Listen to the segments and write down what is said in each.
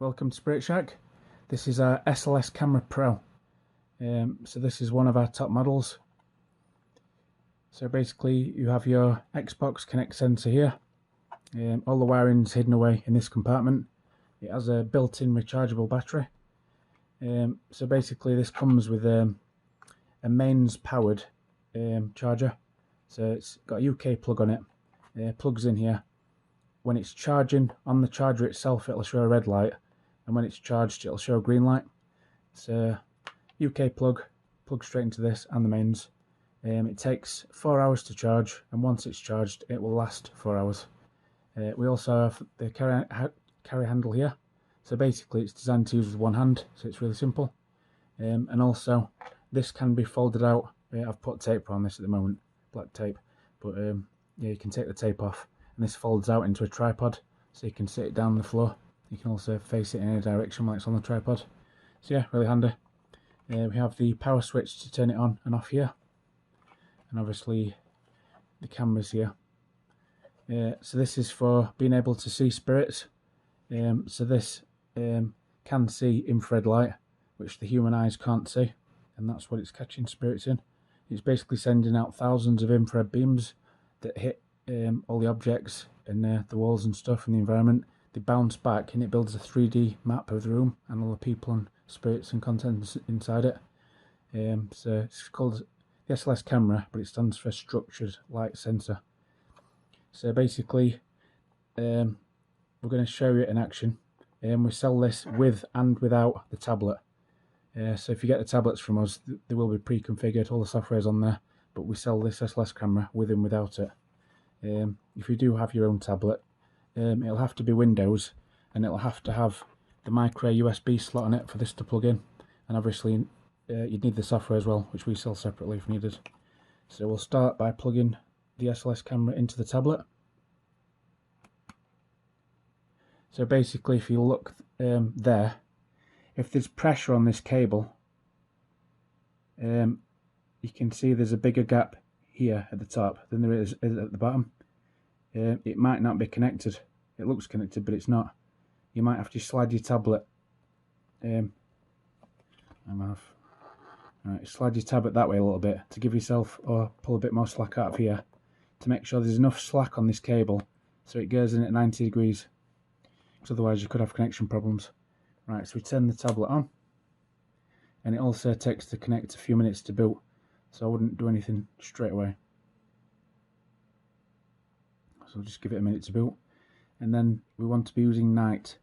Welcome to Spirit Shack. This is our SLS Camera Pro. So this is one of our top models. So basically you have your Xbox Connect sensor here. All the wiring's hidden away in this compartment. It has a built-in rechargeable battery. So basically this comes with a mains powered charger. So it's got a UK plug on it. Plugs in here. When it's charging on the charger itself, it'll show a red light, and when it's charged, it'll show a green light. It's a UK plug, plugs straight into this and the mains. It takes 4 hours to charge, and once it's charged, it will last 4 hours. We also have the carry handle here. So basically, it's designed to use with one hand, so it's really simple. And also, this can be folded out. I've put tape on this at the moment, black tape, but yeah, you can take the tape off. And this folds out into a tripod, so you can sit it down on the floor. You can also face it in any direction while it's on the tripod. So yeah, really handy. We have the power switch to turn it on and off here, and obviously the cameras here. So this is for being able to see spirits. So this can see infrared light, which the human eyes can't see, and that's what it's catching spirits in. It's basically sending out thousands of infrared beams that hit all the objects and the walls and stuff in the environment. They bounce back and it builds a 3D map of the room and all the people and spirits and contents inside it. So it's called the SLS camera, but it stands for Structured Light Sensor. So basically we're going to show you it in action. We sell this with and without the tablet. So if you get the tablets from us, they will be pre-configured, all the software's on there, but we sell this SLS camera with and without it. If you do have your own tablet, it'll have to be Windows, and it'll have to have the micro USB slot on it for this to plug in, and obviously you'd need the software as well, which we sell separately if needed. So we'll start by plugging the SLS camera into the tablet. So basically, if you look there, if there's pressure on this cable, you can see there's a bigger gap here at the top than there is at the bottom. It might not be connected. It looks connected, but it's not. You might have to slide your tablet. Slide your tablet that way a little bit to give yourself, or pull a bit more slack out of here to make sure there's enough slack on this cable so it goes in at 90 degrees. Because otherwise you could have connection problems. Right, so we turn the tablet on, and it also takes to connect a few minutes to boot. So I wouldn't do anything straight away. So I'll just give it a minute to boot. And then we want to be using night.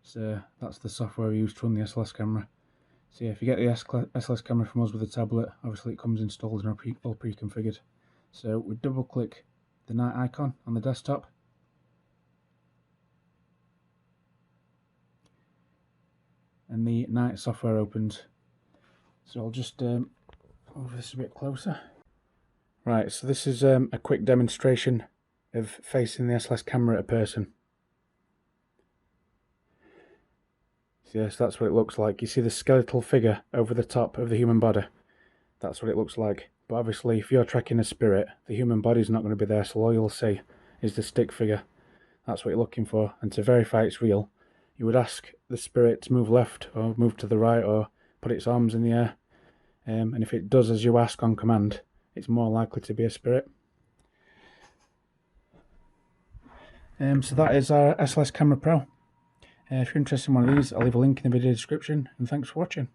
So that's the software we use to run the SLS camera. So yeah, if you get the SLS camera from us with a tablet, obviously it comes installed and all pre-configured. So we double click the night icon on the desktop. And the night software opens. So I'll just over this a bit closer. Right, so this is a quick demonstration of facing the SLS camera at a person. So yes, that's what it looks like. You see the skeletal figure over the top of the human body. That's what it looks like. But obviously, if you're tracking a spirit, the human body's not going to be there, so all you'll see is the stick figure. That's what you're looking for. And to verify it's real, you would ask the spirit to move left or move to the right or put its arms in the air. And if it does as you ask on command, it's more likely to be a spirit. So that is our SLS Camera Pro. If you're interested in one of these, I'll leave a link in the video description, and thanks for watching.